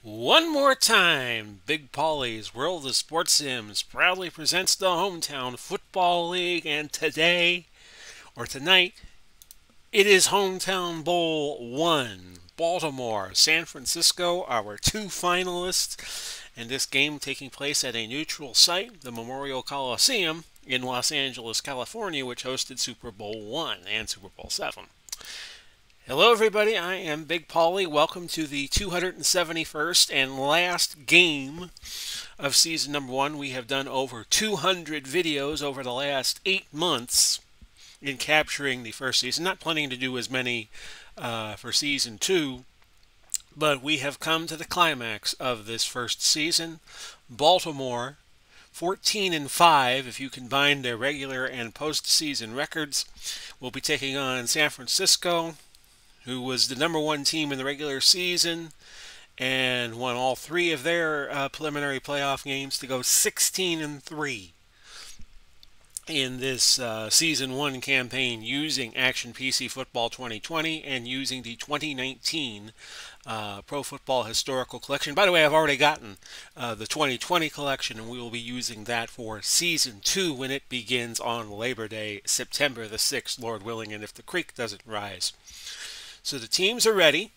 One more time, Big Paulie's World of Sports Sims proudly presents the Hometown Football League, and today, or tonight, it is Hometown Bowl 1. Baltimore, San Francisco, our two finalists, and this game taking place at a neutral site, the Memorial Coliseum in Los Angeles, California, which hosted Super Bowl 1 and Super Bowl 7. Hello everybody, I am Big Paulie. Welcome to the 271st and last game of season number 1. We have done over 200 videos over the last 8 months in capturing the first season. Not planning to do as many for season 2, but we have come to the climax of this first season. Baltimore 14-5 if you combine their regular and postseason records, will be taking on San Francisco, who was the number 1 team in the regular season and won all 3 of their preliminary playoff games to go 16-3 in this season 1 campaign using Action PC Football 2020 and using the 2019 Pro Football Historical Collection. By the way, I've already gotten the 2020 collection, and we will be using that for season 2 when it begins on Labor Day, September the 6th, Lord willing, and if the creek doesn't rise. So the teams are ready.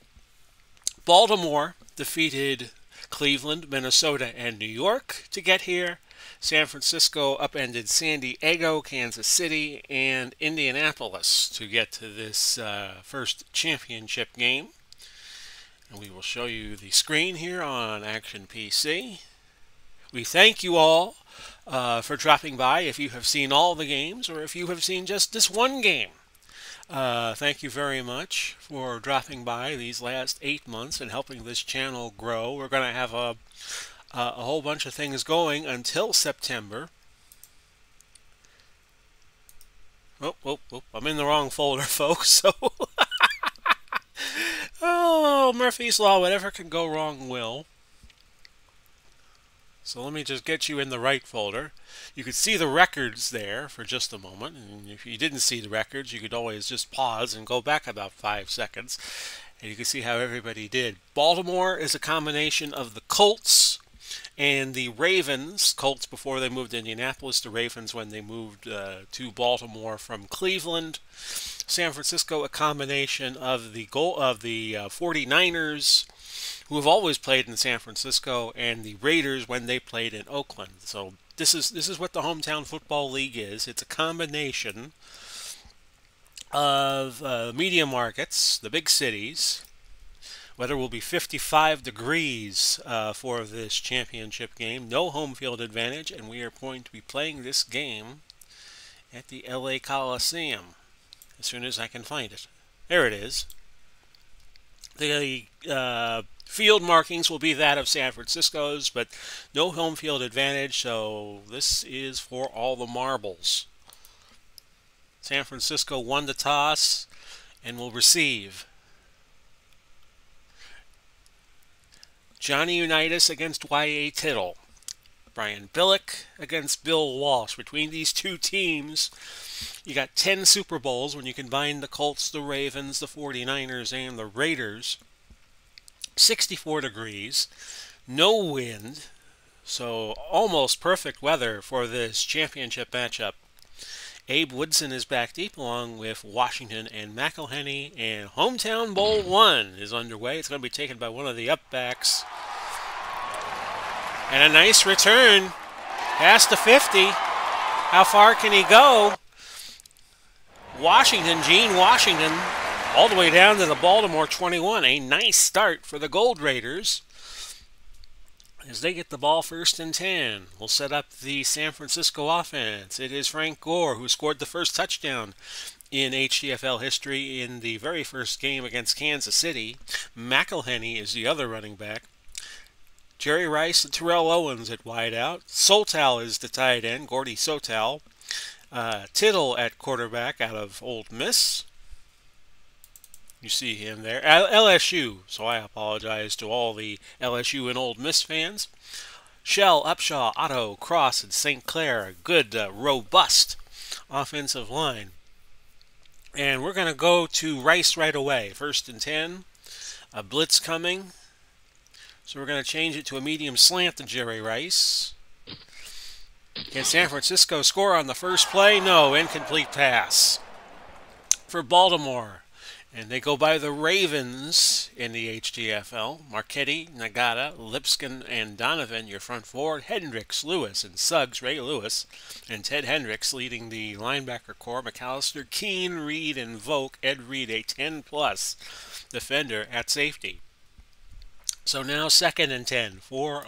Baltimore defeated Cleveland, Minnesota, and New York to get here. San Francisco upended San Diego, Kansas City, and Indianapolis to get to this first championship game. And we will show you the screen here on Action PC. We thank you all for dropping by if you have seen all the games or if you have seen just this one game. Thank you very much for dropping by these last 8 months and helping this channel grow. We're going to have a whole bunch of things going until September. Oh, I'm in the wrong folder, folks. So, oh, Murphy's Law, whatever can go wrong will. So let me just get you in the right folder. You could see the records there for just a moment. And if you didn't see the records, you could always just pause and go back about 5 seconds. And you can see how everybody did. Baltimore is a combination of the Colts and the Ravens. Colts before they moved to Indianapolis. The Ravens when they moved to Baltimore from Cleveland. San Francisco, a combination of the 49ers, who have always played in San Francisco, and the Raiders when they played in Oakland. So this is what the Hometown Football League is. It's a combination of media markets, the big cities. Weather will be 55 degrees for this championship game. No home field advantage, and we are going to be playing this game at the LA Coliseum as soon as I can find it. There it is. The field markings will be that of San Francisco's, but no home field advantage, so this is for all the marbles. San Francisco won the toss and will receive. Johnny Unitas against Y.A. Tittle. Brian Billick against Bill Walsh. Between these two teams, you got 10 Super Bowls when you combine the Colts, the Ravens, the 49ers, and the Raiders. 64 degrees, no wind, so almost perfect weather for this championship matchup. Abe Woodson is back deep along with Washington and McElhenney, and Hometown Bowl 1 is underway. It's going to be taken by one of the upbacks. And a nice return past the 50. How far can he go? Washington, Gene Washington, all the way down to the Baltimore 21. A nice start for the Gold Raiders as they get the ball 1st and 10. We'll set up the San Francisco offense. It is Frank Gore who scored the first touchdown in HTFL history in the very first game against Kansas City. McElhenney is the other running back. Jerry Rice and Terrell Owens at wideout. Soltal is the tight end, Gordy Soltal. Tittle at quarterback out of Ole Miss. You see him there. LSU, so I apologize to all the LSU and Ole Miss fans. Shell, Upshaw, Otto, Cross, and St. Clair. A good, robust offensive line. And we're going to go to Rice right away. 1st and 10. A blitz coming. So we're going to change it to a medium slant to Jerry Rice. Can San Francisco score on the first play? No, incomplete pass for Baltimore. And they go by the Ravens in the HTFL. Marchetti, Nagata, Lipscomb, and Donovan, your front four. Hendricks, Lewis, and Suggs, Ray Lewis, and Ted Hendricks leading the linebacker core. McAllister, Keene, Reed, and Volk. Ed Reed, a 10-plus defender at safety. So now 2nd and 10 for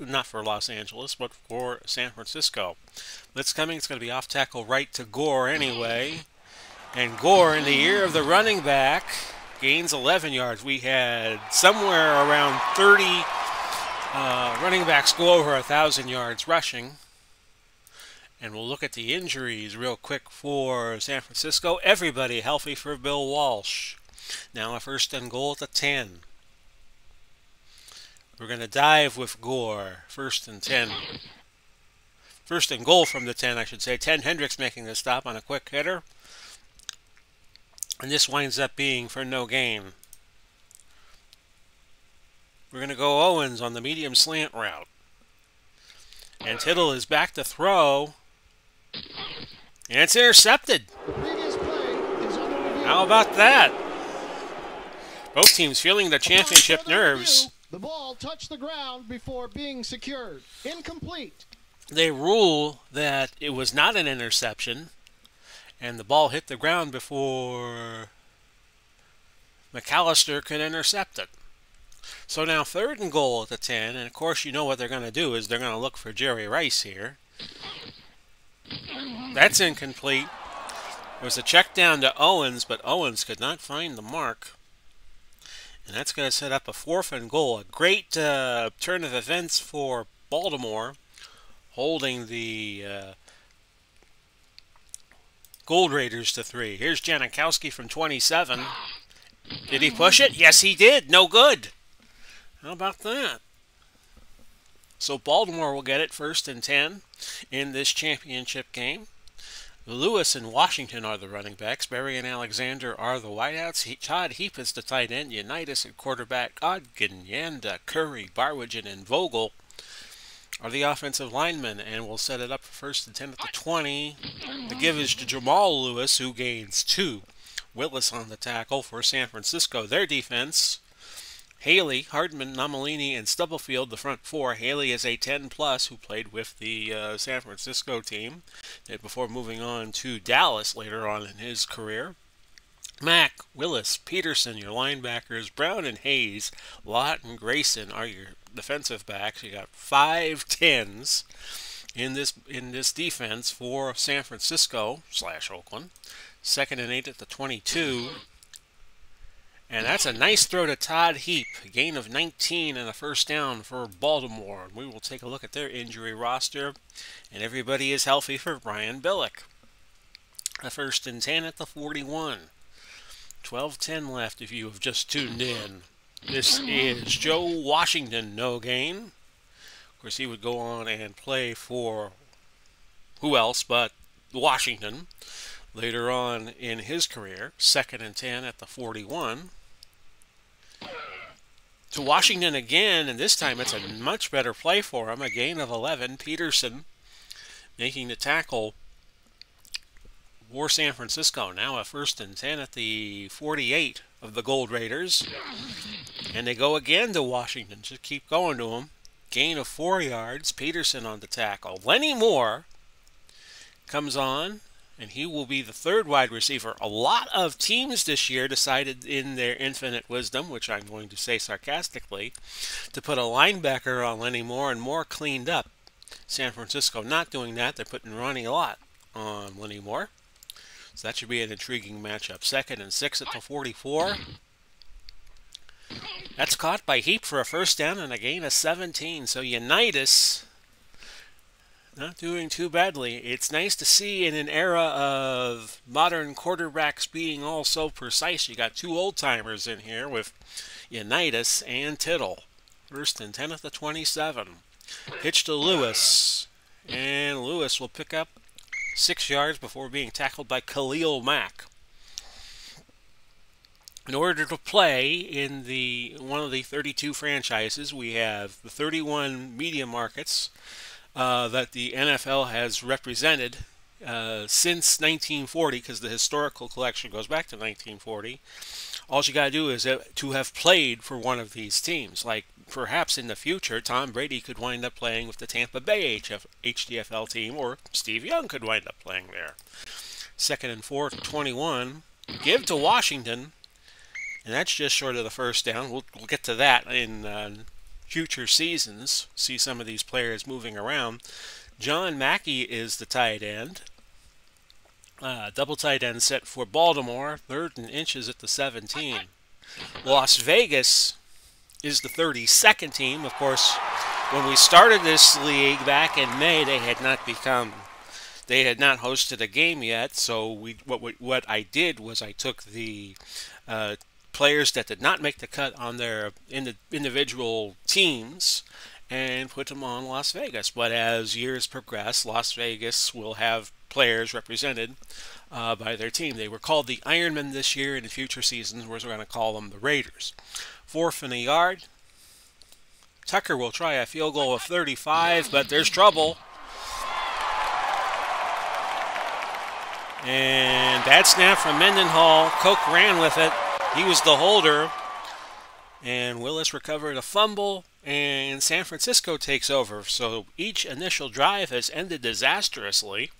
not for Los Angeles, but for San Francisco. Blitz coming. It's going to be off tackle right to Gore anyway. And Gore, in the ear of the running back, gains 11 yards. We had somewhere around 30 running backs go over 1,000 yards rushing. And we'll look at the injuries real quick for San Francisco. Everybody healthy for Bill Walsh. Now a 1st and goal at the 10. We're going to dive with Gore. 1st and 10. 1st and goal from the 10, I should say. Ted Hendricks making the stop on a quick hitter. And this winds up being for no gain. We're going to go Owens on the medium slant route. And Tittle is back to throw. And it's intercepted. How about that? Both teams feeling the championship nerves. The ball touched the ground before being secured. Incomplete. They rule that it was not an interception. And the ball hit the ground before McAllister could intercept it. So now 3rd and goal at the 10. And, of course, you know what they're going to do is they're going to look for Jerry Rice here. That's incomplete. There was a check down to Owens, but Owens could not find the mark. And that's going to set up a 4th and goal. A great turn of events for Baltimore, holding the Gold Raiders to 3. Here's Janikowski from 27. Did he push it? Yes, he did. No good. How about that? So Baltimore will get it 1st and 10 in this championship game. Lewis and Washington are the running backs. Berry and Alexander are the wideouts. Todd Heap is the tight end. Unitas at quarterback. Odgen, Yanda, Curry, Barwigen, and Vogel are the offensive linemen, and we'll set it up for 1st and 10 at the 20. The give is to Jamal Lewis, who gains 2. Willis on the tackle for San Francisco. Their defense, Haley, Hardman, Nomalini, and Stubblefield, the front four. Haley is a 10-plus who played with the San Francisco team before moving on to Dallas later on in his career. Mack, Willis, Peterson, your linebackers. Brown and Hayes, Lott and Grayson are your defensive backs. You got 5 10s in this defense for San Francisco / Oakland. 2nd and 8 at the 22. And that's a nice throw to Todd Heap. A gain of 19 and a 1st down for Baltimore. We will take a look at their injury roster. And everybody is healthy for Brian Billick. A 1st and 10 at the 41. 12:10 left if you have just tuned in. This is Joe Washington, no gain. Of course, he would go on and play for who else but Washington later on in his career. 2nd and 10 at the 41. To Washington again, and this time it's a much better play for him. A gain of 11. Peterson making the tackle for San Francisco. Now a 1st and 10 at the 48 of the Gold Raiders. And they go again to Washington. Just keep going to him. Gain of 4 yards. Peterson on the tackle. Lenny Moore comes on, and he will be the 3rd wide receiver. A lot of teams this year decided in their infinite wisdom, which I'm going to say sarcastically, to put a linebacker on Lenny Moore, and Moore cleaned up. San Francisco not doing that. They're putting Ronnie Lott on Lenny Moore. So that should be an intriguing matchup. 2nd and 6 at the 44. That's caught by Heap for a 1st down and a gain of 17. So Unitas not doing too badly. It's nice to see in an era of modern quarterbacks being all so precise. You got 2 old-timers in here with Unitas and Tittle. 1st and 10 at the 27. Pitch to Lewis. And Lewis will pick up 6 yards before being tackled by Khalil Mack. In order to play in one of the 32 franchises, we have the 31 media markets that the NFL has represented since 1940, because the historical collection goes back to 1940. All you got to do is to have played for one of these teams. Like perhaps in the future, Tom Brady could wind up playing with the Tampa Bay HTFL team, or Steve Young could wind up playing there. Second and 4 to 21. Give to Washington. And that's just short of the first down. We'll get to that in future seasons. See some of these players moving around. John Mackey is the tight end. Double tight end set for Baltimore. 3rd and inches at the 17. Las Vegas is the 32nd team. Of course, when we started this league back in May, they had not hosted a game yet. So what I did was I took the players that did not make the cut on their individual teams and put them on Las Vegas. But as years progress, Las Vegas will have players represented by their team. They were called the Ironmen this year. In the future seasons, we're going to call them the Raiders. 4th and a yard. Tucker will try a field goal of 35, but there's trouble. And bad snap from Mendenhall. Koch ran with it. He was the holder. And Willis recovered a fumble, and San Francisco takes over. So each initial drive has ended disastrously.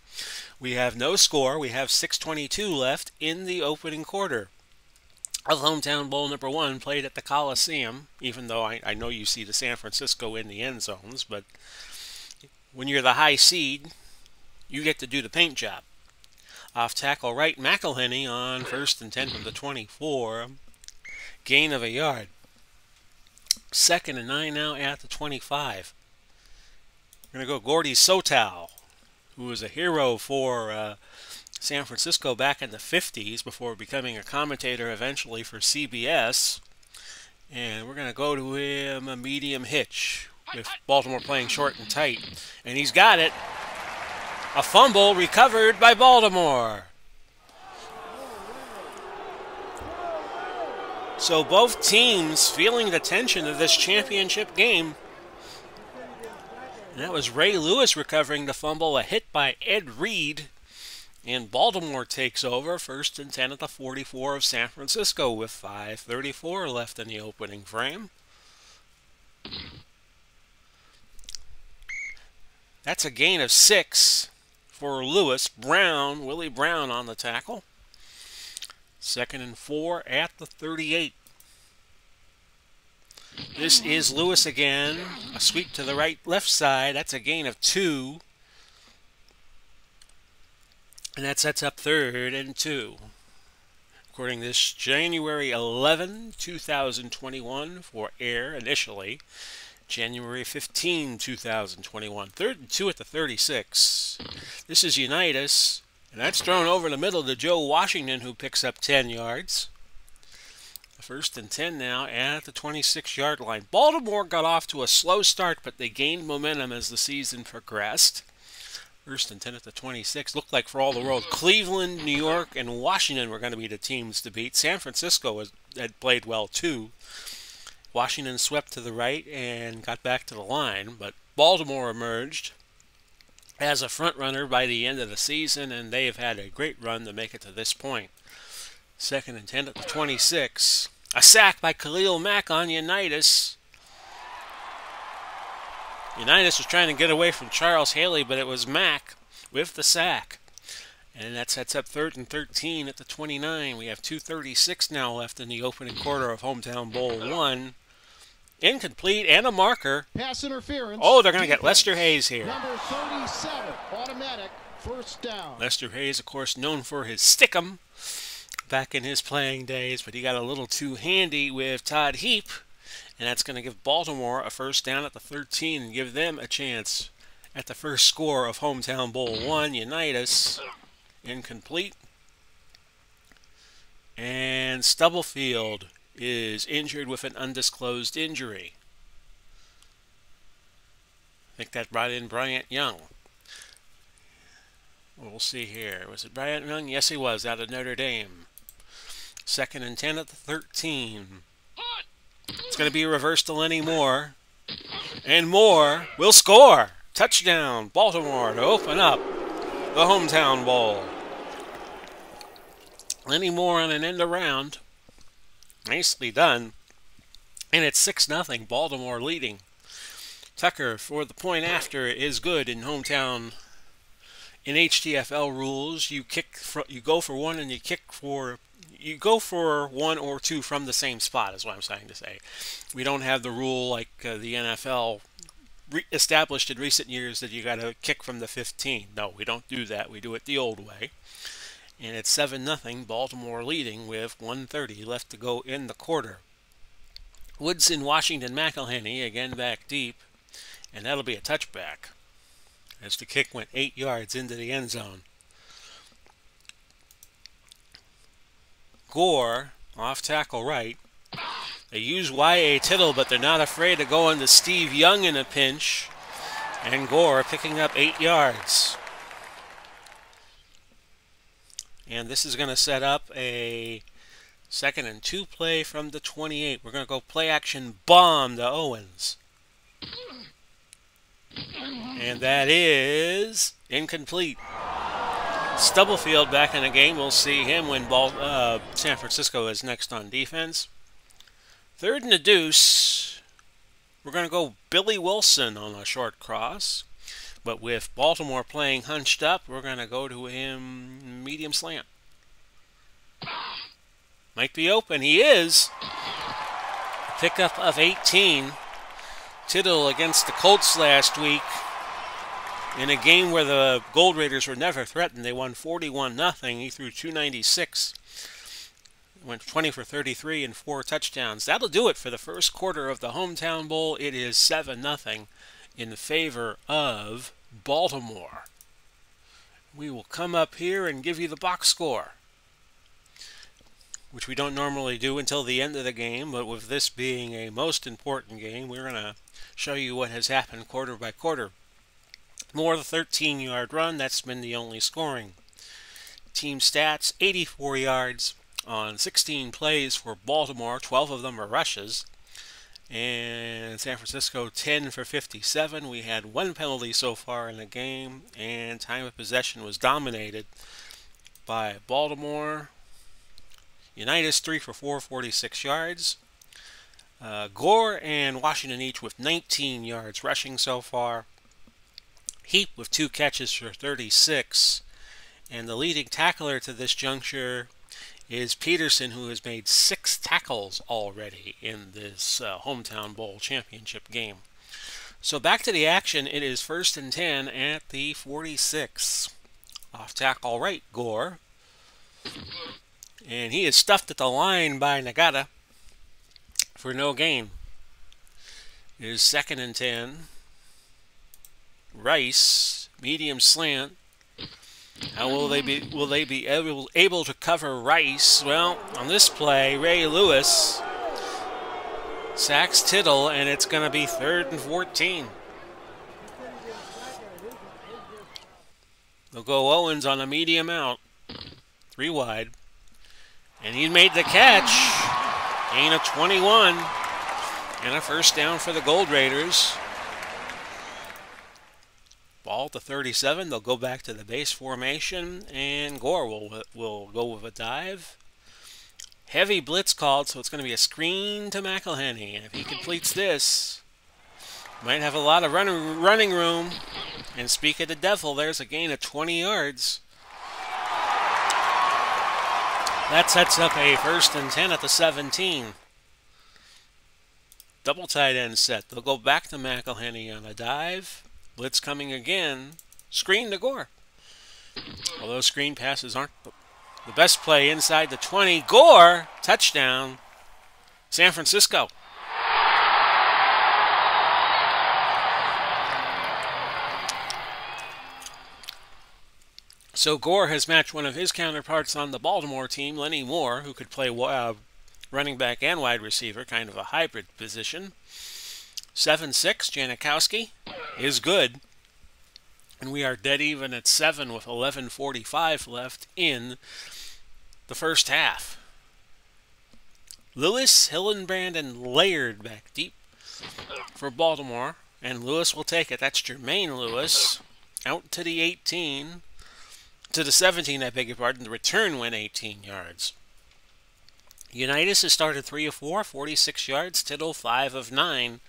We have no score. We have 6:22 left in the opening quarter of Hometown Bowl number 1, played at the Coliseum, even though I know you see the San Francisco in the end zones. But when you're the high seed, you get to do the paint job. Off tackle right, McElhenney on 1st and 10 from the 24. Gain of a yard. 2nd and 9 now at the 25. We're going to go Gordy Sotow, who was a hero for San Francisco back in the 50s before becoming a commentator eventually for CBS. And we're going to go to him a medium hitch with Baltimore playing short and tight. And he's got it. A fumble recovered by Baltimore. So both teams feeling the tension of this championship game. And that was Ray Lewis recovering the fumble, a hit by Ed Reed. And Baltimore takes over, 1st and 10 at the 44 of San Francisco with 5:34 left in the opening frame. That's a gain of 6 for Lewis. Willie Brown on the tackle. 2nd and 4 at the 38. This is Lewis again. A sweep to the left side. That's a gain of 2. And that sets up 3rd and 2. Recording this January 11, 2021 for air initially. January 15, 2021. 3rd and 2 at the 36. This is Unitas. And that's thrown over the middle to Joe Washington, who picks up 10 yards. 1st and 10 now at the 26-yard line. Baltimore got off to a slow start, but they gained momentum as the season progressed. 1st and 10 at the 26. Looked like for all the world, Cleveland, New York, and Washington were going to be the teams to beat. San Francisco had played well too. Washington swept to the right and got back to the line, but Baltimore emerged as a front runner by the end of the season, and they have had a great run to make it to this point. 2nd and 10 at the 26. A sack by Khalil Mack on Unitas. Unitas was trying to get away from Charles Haley, but it was Mack with the sack. And that sets up 3rd and 13 at the 29. We have 2:36 now left in the opening quarter of Hometown Bowl 1. Incomplete and a marker. Pass interference. Oh, they're going to get Lester Hayes here. Number 37, automatic, 1st down. Lester Hayes, of course, known for his stick-'em back in his playing days, but he got a little too handy with Todd Heap, and that's going to give Baltimore a 1st down at the 13 and give them a chance at the first score of Hometown Bowl 1. Unitas, incomplete. And Stubblefield is injured with an undisclosed injury. I think that brought in Bryant Young. We'll see here. Was it Bryant Young? Yes, he was, out of Notre Dame. 2nd and 10 at the 13. It's going to be reversed to Lenny Moore. And Moore will score. Touchdown, Baltimore, to open up the hometown bowl. Lenny Moore on an end around. Nicely done. And it's 6-0, Baltimore leading. Tucker for the point after is good in hometown. In HTFL rules, you go for one and you go for one or two from the same spot, is what I'm trying to say. We don't have the rule like the NFL established in recent years that you got to kick from the 15. No, we don't do that. We do it the old way. And it's 7-0, Baltimore leading with 1:30 left to go in the quarter. Woodson, Washington, McElhenney again back deep, and that'll be a touchback as the kick went 8 yards into the end zone. Gore off tackle right. They use Y.A. Tittle, but they're not afraid to go into Steve Young in a pinch. And Gore picking up 8 yards. And this is going to set up a 2nd and 2 play from the 28. We're going to go play action bomb to Owens. And that is incomplete. Stubblefield back in the game. We'll see him when San Francisco is next on defense. 3rd and a deuce. We're going to go Billy Wilson on a short cross. But with Baltimore playing hunched up, we're going to go to him medium slant. Might be open. He is. Pickup of 18. Tittle against the Colts last week. In a game where the Gold Raiders were never threatened, they won 41-0. He threw 296. Went 20 for 33 and 4 touchdowns. That'll do it for the first quarter of the hometown bowl. It is 7-0 in favor of Baltimore. We will come up here and give you the box score, which we don't normally do until the end of the game, but with this being a most important game, we're going to show you what has happened quarter by quarter. Moore, the 13-yard run, that's been the only scoring. Team stats, 84 yards on 16 plays for Baltimore. 12 of them are rushes. And San Francisco, 10 for 57. We had 1 penalty so far in the game, and time of possession was dominated by Baltimore. Unitas, 3 for 4, 46 yards. Gore and Washington each with 19 yards rushing so far. Heap with 2 catches for 36. And the leading tackler to this juncture is Peterson, who has made 6 tackles already in this hometown bowl championship game. So back to the action. It is 1st and 10 at the 46. Off tackle right, Gore. And he is stuffed at the line by Nagata for no gain. It is 2nd and 10. Rice, medium slant. How will they be able to cover Rice? Well, on this play, Ray Lewis sacks Tittle, and it's going to be 3rd and 14. They'll go Owens on a medium out. 3 wide. And he made the catch. Gain of 21. And a first down for the Gold Raiders. Ball to 37. They'll go back to the base formation, and Gore will go with a dive. Heavy blitz called, so it's going to be a screen to McElhenney. And if he completes this, might have a lot of running room. And speak of the devil, there's a gain of 20 yards. That sets up a 1st and 10 at the 17. Double tight end set. They'll go back to McElhenney on a dive. Blitz coming again. Screen to Gore. Although screen passes aren't the best play inside the 20. Gore, touchdown, San Francisco. So Gore has matched one of his counterparts on the Baltimore team, Lenny Moore, who could play running back and wide receiver, kind of a hybrid position. 7-6, Janikowski is good. And we are dead even at 7 with 11:45 left in the first half. Lewis, Hillenbrand, and Laird back deep for Baltimore. And Lewis will take it. That's Jermaine Lewis. Out to the 18. To the 17, I beg your pardon. The return went 18 yards. Unitas has started 3 of 4, 46 yards. Tittle 5 of 9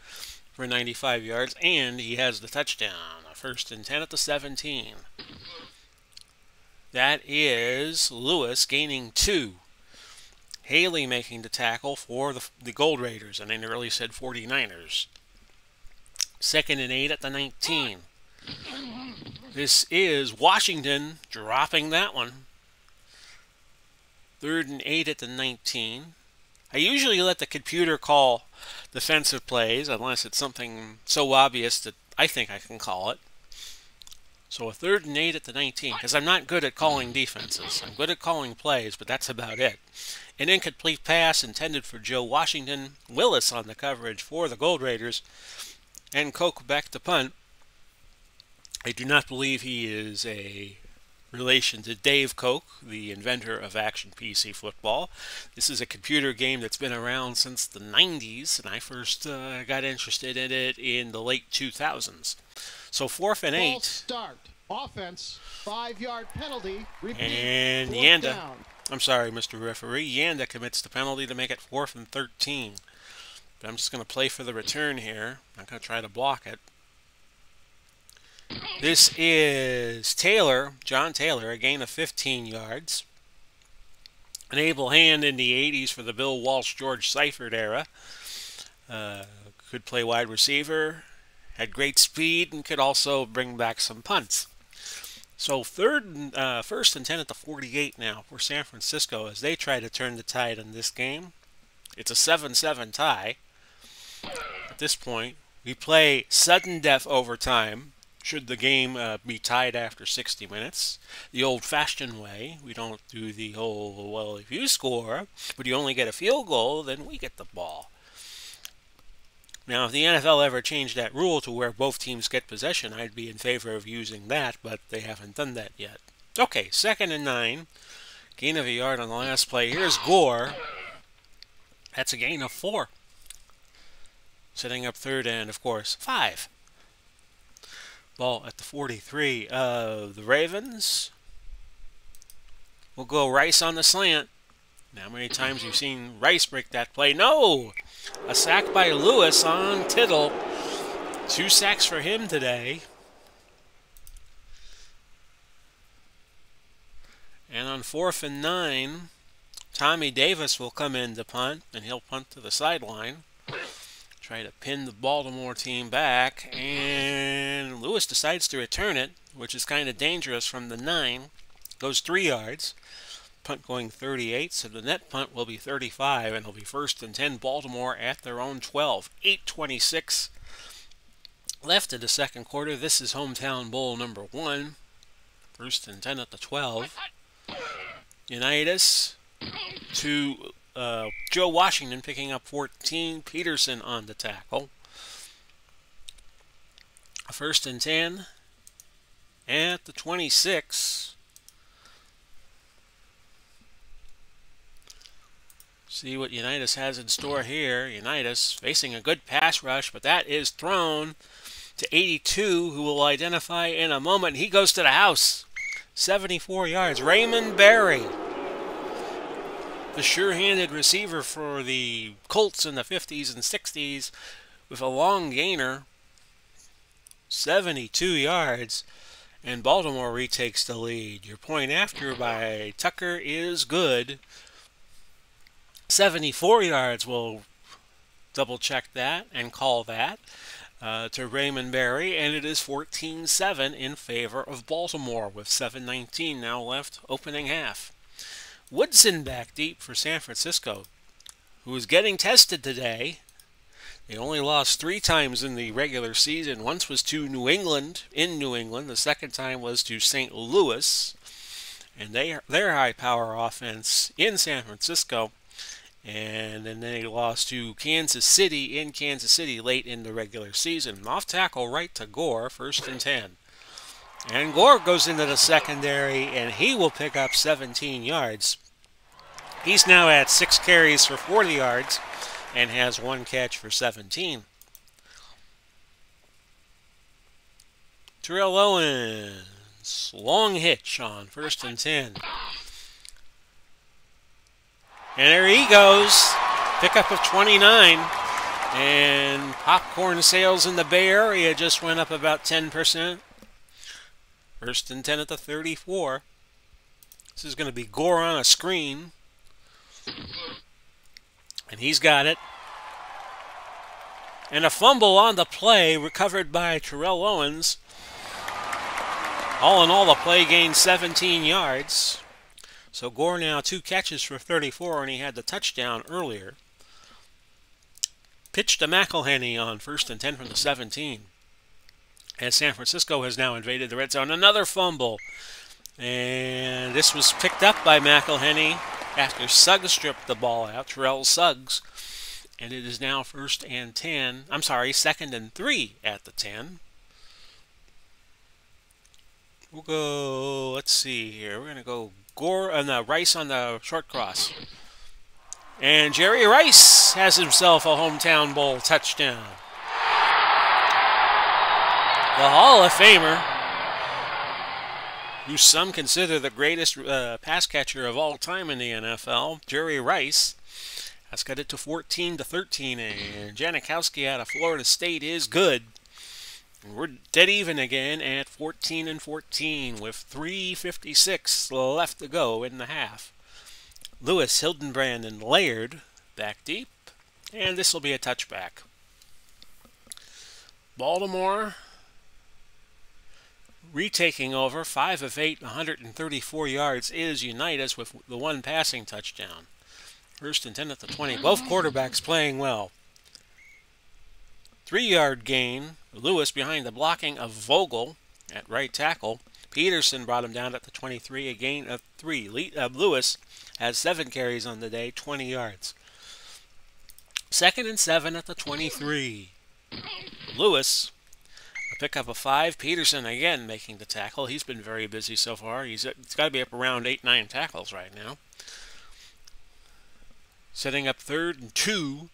for 95 yards. And he has the touchdown. A 1st and 10 at the 17. That is Lewis gaining 2. Haley making the tackle for the Gold Raiders. And I nearly said 49ers. 2nd and 8 at the 19. This is Washington dropping that one. 3rd and 8 at the 19. I usually let the computer call defensive plays unless it's something so obvious that I think I can call it. So a 3rd and 8 at the 19, because I'm not good at calling defenses. I'm good at calling plays, but that's about it. An incomplete pass intended for Joe Washington. Willis on the coverage for the Gold Raiders. And Koch back to punt. I do not believe he is a relation to Dave Koch, the inventor of Action PC football. This is a computer game that's been around since the 90s, and I first got interested in it in the late 2000s. So 4th and 8. False start. Offense. 5-yard penalty. Repeat. And 4th Yanda. down. I'm sorry, Mr. Referee. Yanda commits the penalty to make it 4th and 13. But I'm just going to play for the return here. I'm going to try to block it. This is Taylor, John Taylor, a gain of 15 yards. An able hand in the 80s for the Bill Walsh, George Seifert era. Could play wide receiver, had great speed, and could also bring back some punts. So 1st and 10 at the 48 now for San Francisco as they try to turn the tide in this game. It's a 7-7 tie. At this point, we play sudden death overtime. Should the game be tied after 60 minutes, the old-fashioned way. We don't do the whole, well, if you score, but you only get a field goal, then we get the ball. Now, if the NFL ever changed that rule to where both teams get possession, I'd be in favor of using that, but they haven't done that yet. Okay, 2nd and 9. Gain of a yard on the last play. Here's Gore. That's a gain of 4. Setting up 3rd and, of course, 5. Ball at the 43 of the Ravens. We'll go Rice on the slant. Now, how many times you've seen Rice break that play? No! A sack by Lewis on Tittle. 2 sacks for him today. And on 4th and 9, Tommy Davis will come in to punt, and he'll punt to the sideline. Try to pin the Baltimore team back, and Lewis decides to return it, which is kind of dangerous from the 9. Goes 3 yards. Punt going 38, so the net punt will be 35, and it'll be 1st and 10 Baltimore at their own 12. 8:26 left in the 2nd quarter. This is Hometown Bowl number 1. 1st and 10 at the 12. Unitas to Joe Washington picking up 14. Peterson on the tackle. 1st and 10 at the 26. See what Unitas has in store here. Unitas facing a good pass rush, but that is thrown to 82, who will identify in a moment. He goes to the house. 74 yards. Raymond Berry, the sure-handed receiver for the Colts in the 50s and 60s, with a long gainer. 72 yards. And Baltimore retakes the lead. Your point after by Tucker is good. 74 yards, we'll double-check that and call that to Raymond Berry, and it is 14-7 in favor of Baltimore with 7:19 now left, opening half. Woodson back deep for San Francisco, who is getting tested today. They only lost 3 times in the regular season. Once was to New England, in New England. The second time was to St. Louis, and their high-power offense in San Francisco. And then they lost to Kansas City in Kansas City late in the regular season. Off tackle right to Gore, 1st and 10. And Gore goes into the secondary, and he will pick up 17 yards. He's now at 6 carries for 40 yards and has 1 catch for 17. Terrell Owens, long hitch on 1st and 10. And there he goes. Pickup of 29. And popcorn sales in the Bay Area just went up about 10%. 1st and 10 at the 34. This is going to be Gore on a screen. And he's got it. And a fumble on the play recovered by Terrell Owens. All in all, the play gained 17 yards. So Gore now 2 catches for 34, and he had the touchdown earlier. Pitch to McElhenney on 1st and 10 from the 17. As San Francisco has now invaded the red zone. Another fumble. And this was picked up by McElhenney after Suggs stripped the ball out. Terrell Suggs. And it is now 1st and 10. I'm sorry, 2nd and 3 at the 10. We'll go, let's see here. We're going to go Gore and Rice on the short cross. And Jerry Rice has himself a hometown bowl touchdown. The Hall of Famer, who some consider the greatest pass catcher of all time in the NFL, Jerry Rice, has got it to 14-13. And Janikowski out of Florida State is good. We're dead even again at 14-14 with 3:56 left to go in the half. Lewis, Hildenbrand, and Laird back deep, and this will be a touchback. Baltimore retaking over, 5 of 8, 134 yards is Unitas with the 1 passing touchdown. 1st and 10 at the 20. Both quarterbacks playing well. 3-yard gain. Lewis behind the blocking of Vogel at right tackle. Peterson brought him down at the 23, a gain of 3. Lewis has 7 carries on the day, 20 yards. 2nd and 7 at the 23. Lewis, a pickup of 5. Peterson again making the tackle. He's been very busy so far. He's got to be up around 8-9 tackles right now. Setting up 3rd and 2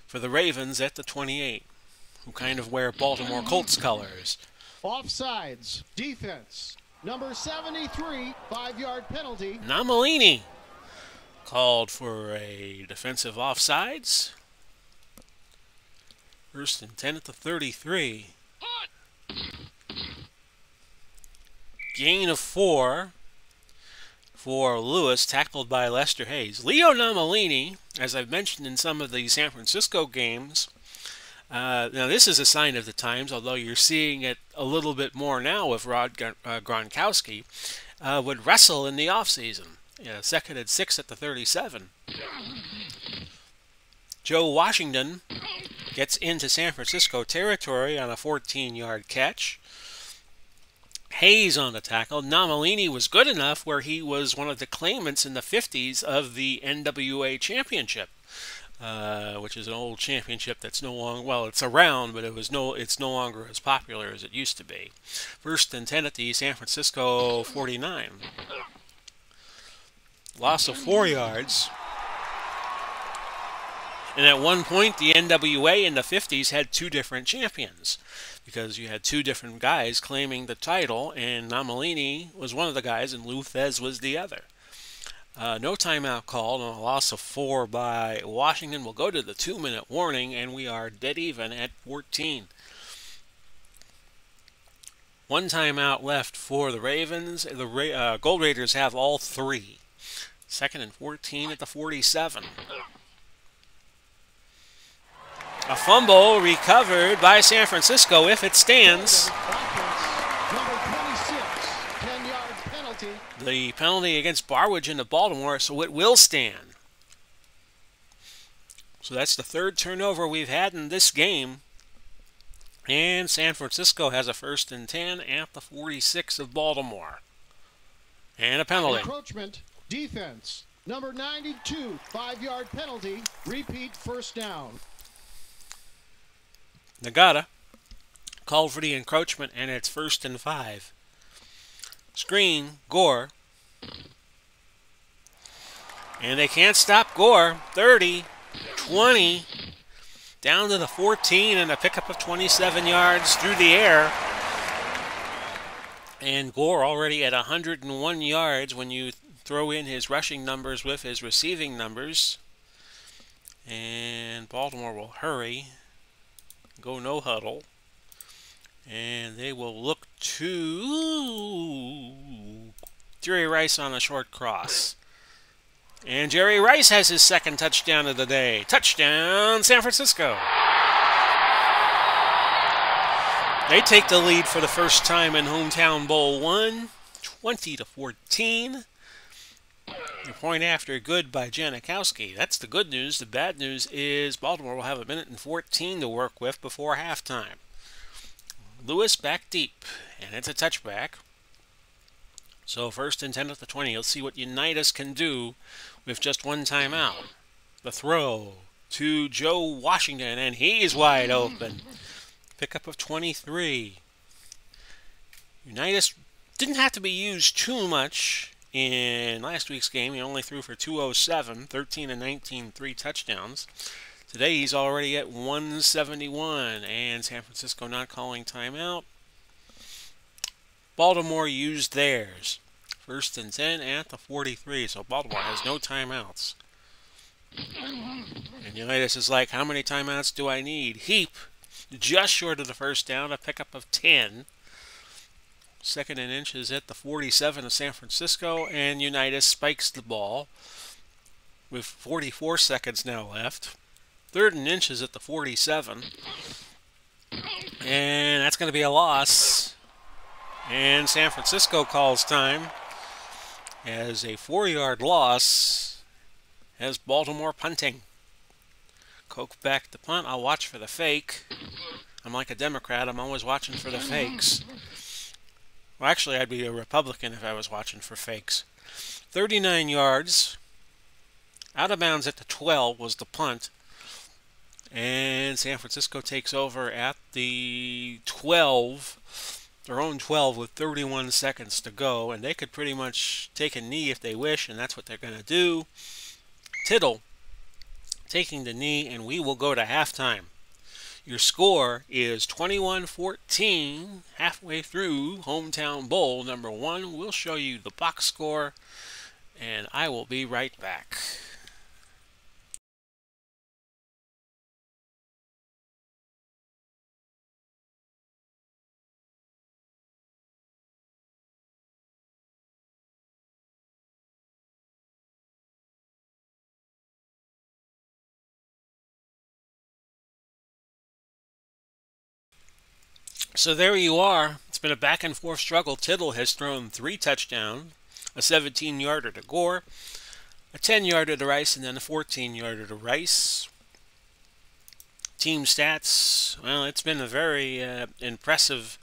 for the Ravens at the 28. Who kind of wear Baltimore Colts colors. Offsides. Defense. Number 73, 5-yard penalty. Namalini called for a defensive offsides. 1st and 10 at the 33. Gain of 4 for Lewis, tackled by Lester Hayes. Leo Namalini, as I've mentioned in some of the San Francisco games, now this is a sign of the times, although you're seeing it a little bit more now with Rod Gronkowski, would wrestle in the offseason. 2nd and 6 at the 37. Joe Washington gets into San Francisco territory on a 14-yard catch. Hayes on the tackle. Namalini was good enough where he was one of the claimants in the 50s of the NWA Championship. Which is an old championship that's no longer, well, it's around, but it's no longer as popular as it used to be. 1st and 10 at the San Francisco 49. Loss of 4 yards. And at one point, the NWA in the 50s had 2 different champions, because you had 2 different guys claiming the title, and Namalini was one of the guys, and Lou Thez was the other. No timeout called, and a loss of 4 by Washington. Will go to the 2-minute warning, and we are dead even at 14. 1 timeout left for the Ravens. The Gold Raiders have all 3. 2nd and 14 at the 47. A fumble recovered by San Francisco if it stands. The penalty against Barwidge into Baltimore, so it will stand. So that's the 3rd turnover we've had in this game. And San Francisco has a 1st and 10 at the 46 of Baltimore. And a penalty. Encroachment, defense. Number 92, 5-yard penalty. Repeat 1st down. Nagata called for the encroachment, and it's 1st and 5. Screen, Gore. And they can't stop Gore. 30, 20, down to the 14, and a pickup of 27 yards through the air. And Gore already at 101 yards when you throw in his rushing numbers with his receiving numbers. And Baltimore will hurry, go no huddle, and they will look to Jerry Rice on a short cross. And Jerry Rice has his second touchdown of the day. Touchdown, San Francisco. They take the lead for the first time in Hometown Bowl 1, 20-14. The point after good by Janikowski. That's the good news. The bad news is Baltimore will have a minute and 14 to work with before halftime. Lewis back deep, and it's a touchback. So first and 10 at the 20. Let's see what Unitas can do with just one timeout. The throw to Joe Washington, and he's wide open. Pickup of 23. Unitas didn't have to be used too much in last week's game. He only threw for 207, 13 and 19, 3 touchdowns. Today he's already at 171, and San Francisco not calling timeout. Baltimore used theirs. First and 10 at the 43, so Baltimore has no timeouts. And Unitas is like, how many timeouts do I need? Heap, just short of the first down, a pickup of 10. Second and inches at the 47 of San Francisco, and Unitas spikes the ball with 44 seconds now left. Third and inches at the 47. And that's going to be a loss. And San Francisco calls time as a 4-yard loss as Baltimore punting. Koch back to punt. I'll watch for the fake. I'm like a Democrat. I'm always watching for the fakes. Well, actually, I'd be a Republican if I was watching for fakes. 39 yards. Out of bounds at the 12 was the punt. And San Francisco takes over at the 12. Their own 12 with 31 seconds to go. And they could pretty much take a knee if they wish, and that's what they're going to do. Tittle taking the knee, and we will go to halftime. Your score is 21-14, halfway through Hometown Bowl number 1. We'll show you the box score, and I will be right back. So there you are. It's been a back-and-forth struggle. Tittle has thrown 3 touchdowns, a 17-yarder to Gore, a 10-yarder to Rice, and then a 14-yarder to Rice. Team stats, well, it's been a very impressive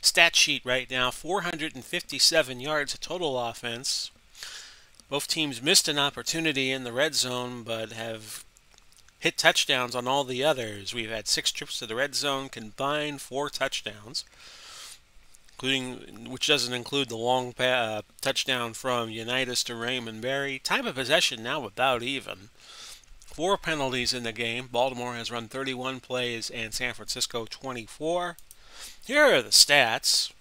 stat sheet right now. 457 yards of total offense. Both teams missed an opportunity in the red zone, but have hit touchdowns on all the others. We've had 6 trips to the red zone, combined 4 touchdowns, which doesn't include the long touchdown from Unitas to Raymond Berry. Time of possession now about even. 4 penalties in the game. Baltimore has run 31 plays and San Francisco 24. Here are the stats.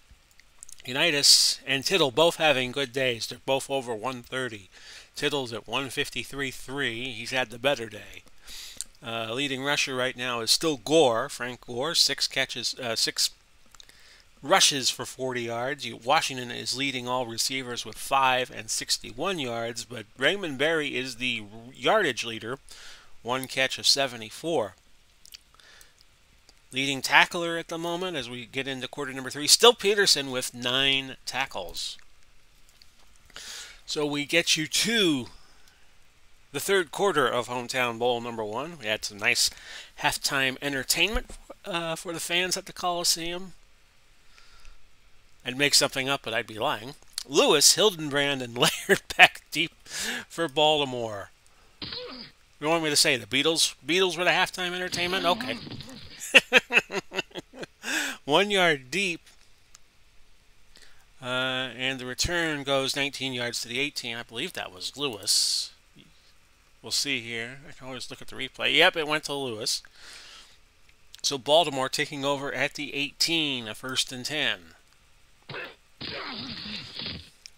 Unitas and Tittle both having good days. They're both over 130. Tittle's at 153.3. He's had the better day. Leading rusher right now is still Gore, Frank Gore, 6 rushes for 40 yards. Washington is leading all receivers with 5 and 61 yards, but Raymond Berry is the yardage leader, 1 catch of 74. Leading tackler at the moment as we get into quarter number 3, still Peterson with 9 tackles. So we get you to the third quarter of Hometown Bowl number 1. We had some nice halftime entertainment for the fans at the Coliseum. I'd make something up, but I'd be lying. Lewis, Hildenbrand, and Laird back deep for Baltimore. You want me to say the Beatles? Beatles were the halftime entertainment? Okay. 1 yard deep. And the return goes 19 yards to the 18. I believe that was Lewis. We'll see here. I can always look at the replay. Yep, it went to Lewis. So Baltimore taking over at the 18, a 1st and 10.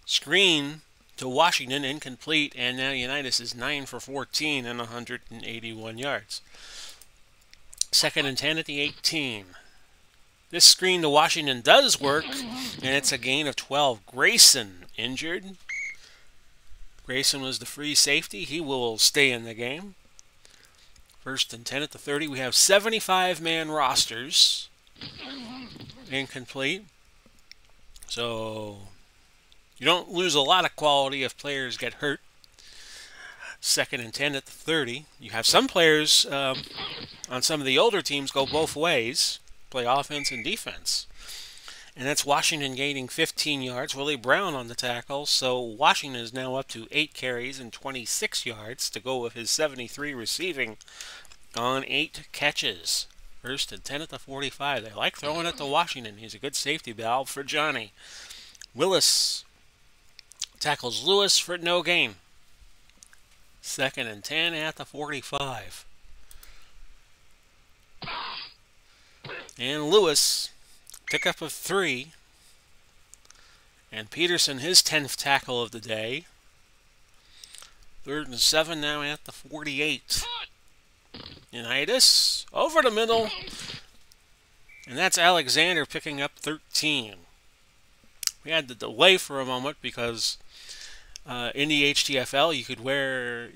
Screen to Washington, incomplete, and now Unitas is 9 for 14 and 181 yards. 2nd and 10 at the 18. This screen to Washington does work, and it's a gain of 12. Grayson injured. Grayson was the free safety. He will stay in the game. 1st and 10 at the 30. We have 75-man rosters. Incomplete. So you don't lose a lot of quality if players get hurt. 2nd and 10 at the 30. You have some players on some of the older teams go both ways, play offense and defense. And that's Washington gaining 15 yards. Willie Brown on the tackle. So Washington is now up to 8 carries and 26 yards to go with his 73 receiving on 8 catches. 1st and 10 at the 45. They like throwing it to Washington. He's a good safety valve for Johnny. Willis tackles Lewis for no gain. 2nd and 10 at the 45. And Lewis, pickup of 3. And Peterson, his 10th tackle of the day. 3rd and 7 now at the 48. Unitas over the middle. And that's Alexander picking up 13. We had the delay for a moment because in the HTFL you could wear,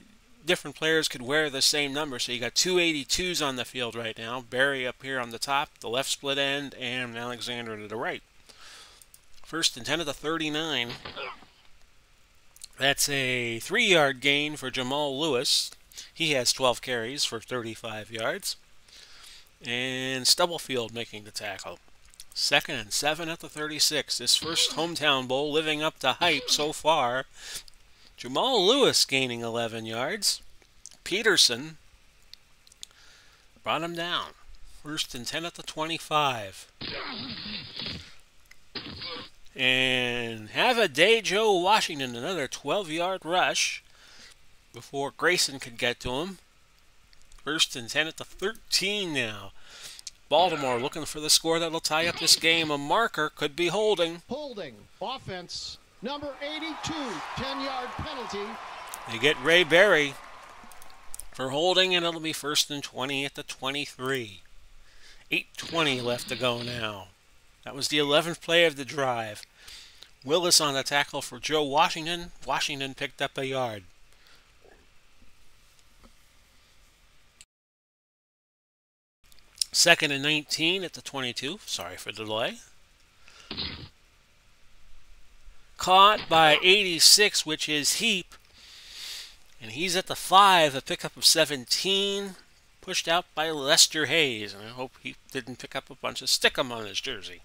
different players could wear the same number. So you got 282s on the field right now. Barry up here on the top, the left split end, and Alexander to the right. 1st and 10 at the 39. That's a 3-yard gain for Jamal Lewis. He has 12 carries for 35 yards. And Stubblefield making the tackle. 2nd and 7 at the 36. This first hometown bowl living up to hype so far. Jamal Lewis gaining 11 yards. Peterson brought him down. 1st and 10 at the 25. And have a day, Joe Washington, another 12-yard rush before Grayson could get to him. 1st and 10 at the 13 now. Baltimore looking for the score that'll tie up this game. A marker could be holding. Holding. Offense. Number 82. 10-yard penalty. They get Ray Berry for holding, and it'll be 1st and 20 at the 23. 8:20 left to go now. That was the 11th play of the drive. Willis on the tackle for Joe Washington. Washington picked up a yard. Second and 19 at the 22. Sorry for the delay. Caught by 86, which is Heap. And he's at the 5, a pickup of 17. Pushed out by Lester Hayes. And I hope he didn't pick up a bunch of stickum on his jersey.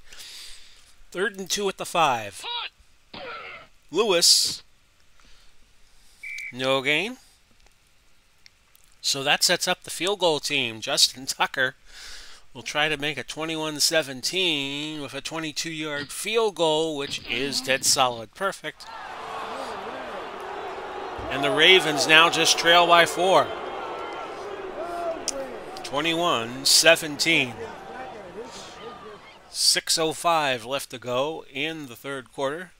3rd and 2 at the 5. Lewis. No gain. So that sets up the field goal team. Justin Tucker will try to make a 21-17 with a 22-yard field goal, which is dead solid. Perfect. And the Ravens now just trail by 4. 21-17. 6:05 left to go in the 3rd quarter.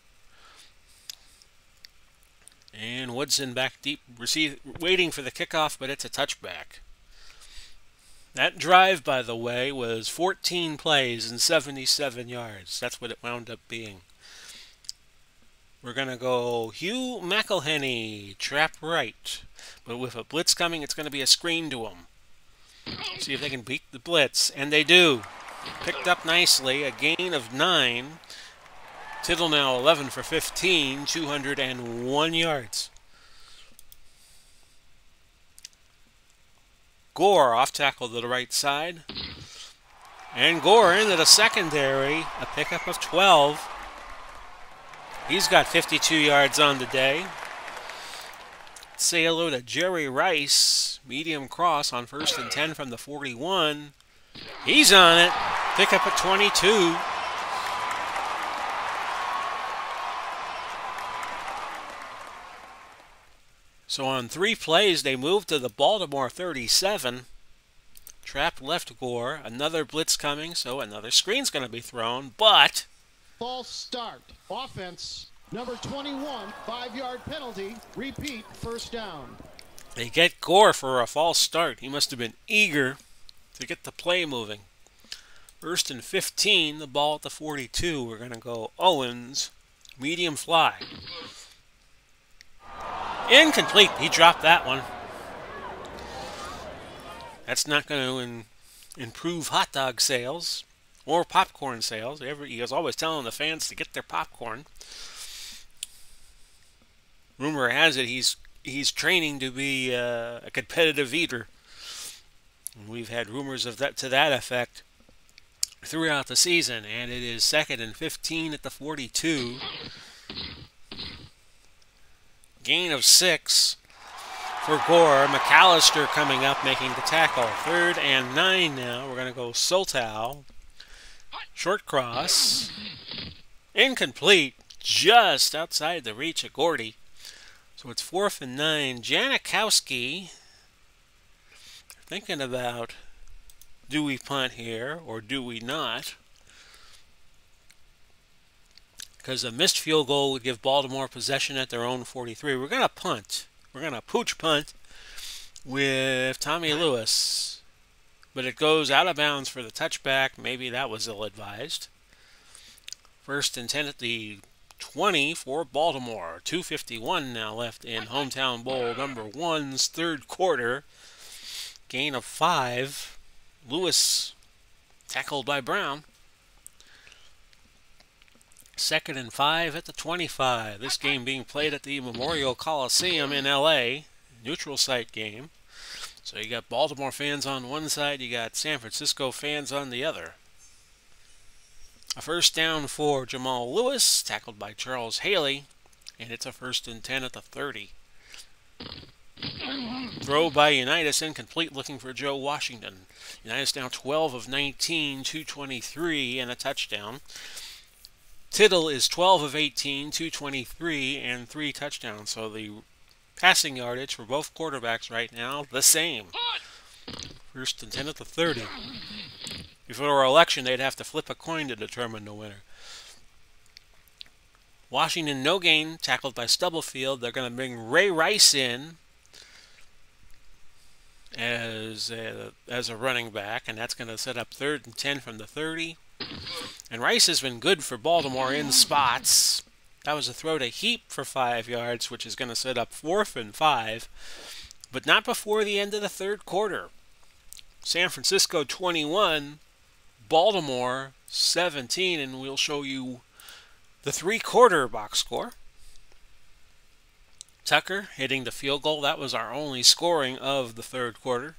And Woodson back deep, waiting for the kickoff, but it's a touchback. That drive, by the way, was 14 plays and 77 yards. That's what it wound up being. We're going to go Hugh McElhenney, trap right. But with a blitz coming, it's going to be a screen to him. See if they can beat the blitz. And they do. Picked up nicely, a gain of 9. Tittle now 11 for 15, 201 yards. Gore off tackle to the right side. And Gore into the secondary, a pickup of 12. He's got 52 yards on the day. Say hello to Jerry Rice, medium cross on 1st and 10 from the 41. He's on it, pickup of 22. So on 3 plays, they moved to the Baltimore 37. Trap left Gore. Another blitz coming, so another screen's going to be thrown, but... False start. Offense. Number 21, 5-yard penalty. Repeat, first down. They get Gore for a false start. He must have been eager to get the play moving. 1st and 15, the ball at the 42. We're going to go Owens, medium fly. Incomplete. He dropped that one. That's not going to improve hot dog sales or popcorn sales. He was always telling the fans to get their popcorn. Rumor has it he's training to be a competitive eater. And we've had rumors of that to that effect throughout the season, and it is 2nd and 15 at the 42. Gain of 6 for Gore. McAllister coming up, making the tackle. 3rd and 9 now. We're going to go Soltow. Short cross. Incomplete. Just outside the reach of Gordy. So it's 4th and 9. Janikowski thinking about, do we punt here or do we not? Because a missed field goal would give Baltimore possession at their own 43. We're going to punt. We're going to pooch punt with Tommy Lewis. But it goes out of bounds for the touchback. Maybe that was ill-advised. 1st and 10 at the 20 for Baltimore. 2:51 now left in Hometown Bowl number 1's 3rd quarter. Gain of 5. Lewis tackled by Brown. 2nd and 5 at the 25. This game being played at the Memorial Coliseum in L.A. Neutral site game. So you got Baltimore fans on one side, you got San Francisco fans on the other. A first down for Jamal Lewis, tackled by Charles Haley, and it's a 1st and 10 at the 30. Throw by Unitas, incomplete, looking for Joe Washington. Unitas now 12 of 19, 223, and a touchdown. Tittle is 12 of 18, 223, and 3 touchdowns. So the passing yardage for both quarterbacks right now, the same. 1st and 10 at the 30. If it were an election, they'd have to flip a coin to determine the winner. Washington, no gain, tackled by Stubblefield. They're going to bring Ray Rice in as a running back, and that's going to set up 3rd and 10 from the 30. And Rice has been good for Baltimore in spots. That was a throw to Heap for 5 yards, which is going to set up 4th and 5, but not before the end of the 3rd quarter. San Francisco 21, Baltimore 17, and we'll show you the 3-quarter box score. Tucker hitting the field goal. That was our only scoring of the 3rd quarter.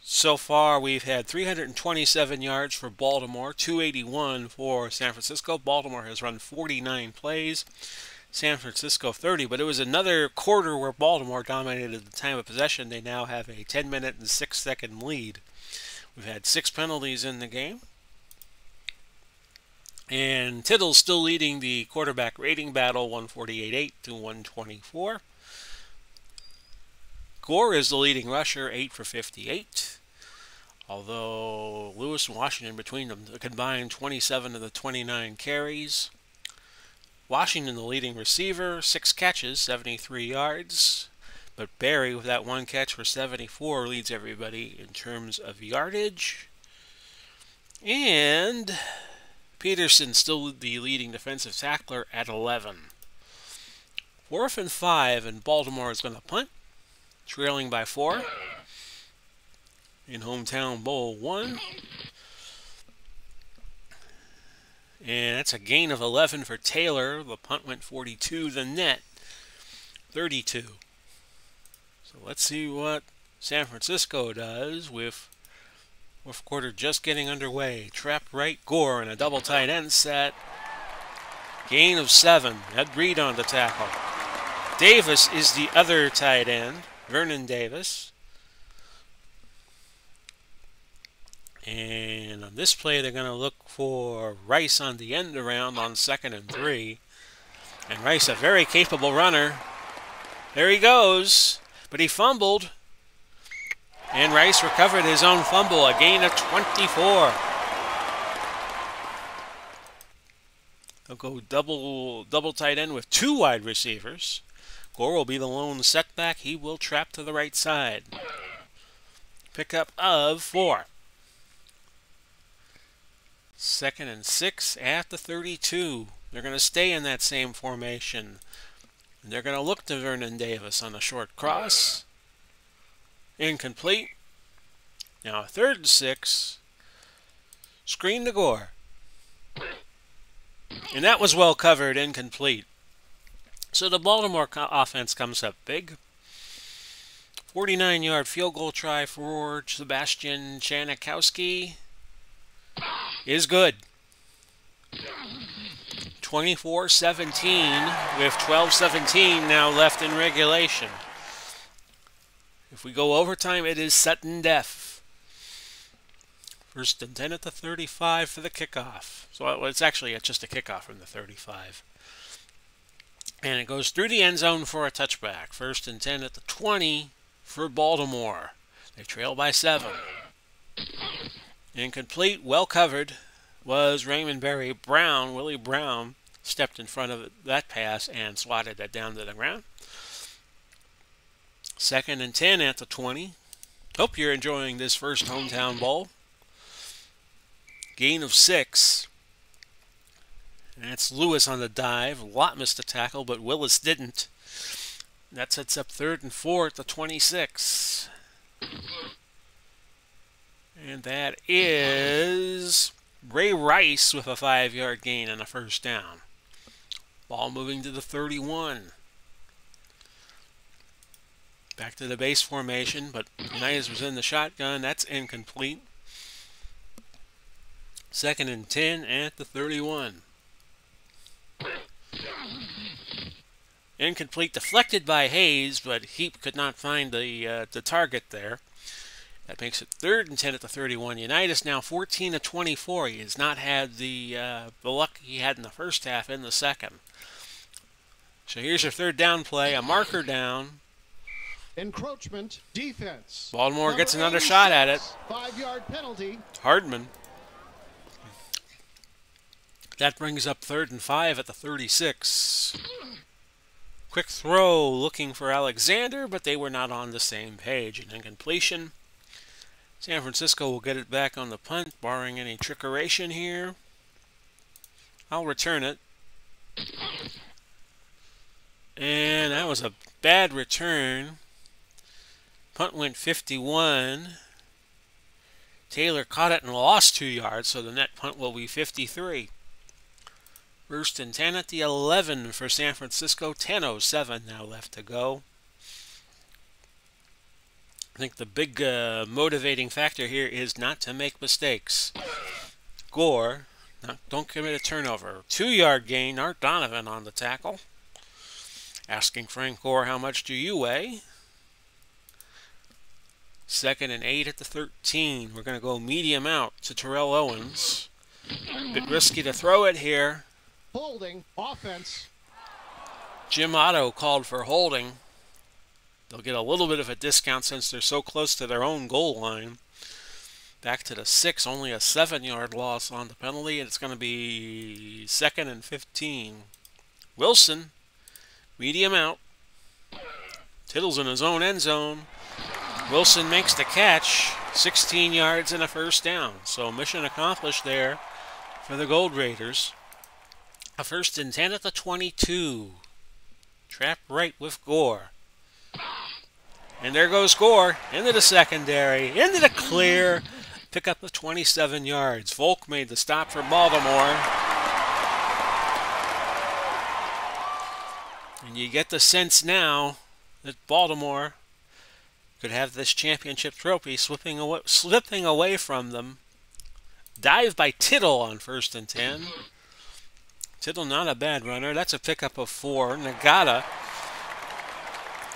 So far, we've had 327 yards for Baltimore, 281 for San Francisco. Baltimore has run 49 plays, San Francisco 30, but it was another quarter where Baltimore dominated the time of possession. They now have a 10-minute and 6-second lead. We've had 6 penalties in the game. And Tittle's still leading the quarterback rating battle, 148.8 to 124. Gore is the leading rusher, 8 for 58. Although Lewis and Washington between them combined 27 of the 29 carries. Washington the leading receiver, 6 catches, 73 yards. But Barry with that 1 catch for 74 leads everybody in terms of yardage. And Peterson still the leading defensive tackler at 11. 4th and 5, and Baltimore is going to punt, trailing by 4 in Hometown Bowl 1. And that's a gain of 11 for Taylor. The punt went 42, the net 32. So let's see what San Francisco does with 4th quarter just getting underway. Trap right, Gore in a double tight end set. Gain of 7. Ed Reed on the tackle. Davis is the other tight end, Vernon Davis. And on this play, they're going to look for Rice on the end around on 2nd and 3. And Rice, a very capable runner. There he goes. But he fumbled. And Rice recovered his own fumble, a gain of 24. They'll go double tight end with 2 wide receivers. Gore will be the lone setback. He will trap to the right side. Pickup of 4. 2nd and 6 at the 32. They're going to stay in that same formation. They're going to look to Vernon Davis on a short cross. Incomplete. Now 3rd and 6. Screen to Gore. And that was well covered, incomplete. So the Baltimore offense comes up big. 49-yard field goal try for Sebastian Janikowski is good. 24-17 with 12-17 now left in regulation. If we go overtime, it is sudden death. 1st and 10 at the 35 for the kickoff. So it's actually just a kickoff from the 35. And it goes through the end zone for a touchback. 1st and 10 at the 20 for Baltimore. They trail by 7. Incomplete, well covered, was Raymond Berry. Willie Brown, stepped in front of that pass and swatted that down to the ground. 2nd and 10 at the 20. Hope you're enjoying this first hometown bowl. Gain of 6. And that's Lewis on the dive. Lott missed the tackle, but Willis didn't. That sets up 3rd and 4 at the 26. And that is Ray Rice with a 5-yard gain and a 1st down. Ball moving to the 31. Back to the base formation, but Unitas was in the shotgun. That's incomplete. 2nd and 10 at the 31. Incomplete, deflected by Hayes, but Heap could not find the target there. That makes it 3rd and 10 at the 31. Unitas now 14 of 24. He has not had the luck he had in the first half in the second. So here's your 3rd down play, a marker down. Encroachment defense. Baltimore gets another shot at it. 5-yard penalty. Hardman. That brings up 3rd and 5 at the 36. Quick throw looking for Alexander, but they were not on the same page. An incompletion. San Francisco will get it back on the punt, barring any trickeration here. I'll return it. And that was a bad return. Punt went 51. Taylor caught it and lost 2 yards, so the net punt will be 53. 1st and 10 at the 11 for San Francisco. 10:07 now left to go. I think the big motivating factor here is not to make mistakes. Gore, don't commit a turnover. 2-yard gain. Art Donovan on the tackle. Asking Frank Gore, how much do you weigh? 2nd and 8 at the 13. We're going to go medium out to Terrell Owens. Bit risky to throw it here. Holding offense. Jim Otto called for holding. They'll get a little bit of a discount since they're so close to their own goal line. Back to the 6, only a 7-yard loss on the penalty, and it's going to be 2nd and 15. Wilson, medium out. Tittle's in his own end zone. Wilson makes the catch, 16 yards and a 1st down. So mission accomplished there for the Gold Raiders. A 1st and 10 at the 22. Trap right with Gore. And there goes Gore into the secondary, into the clear. Pick up of 27 yards. Volk made the stop for Baltimore. And you get the sense now that Baltimore could have this championship trophy slipping away from them. Dive by Tittle on 1st and 10. Tittle not a bad runner. That's a pickup of 4. Nagata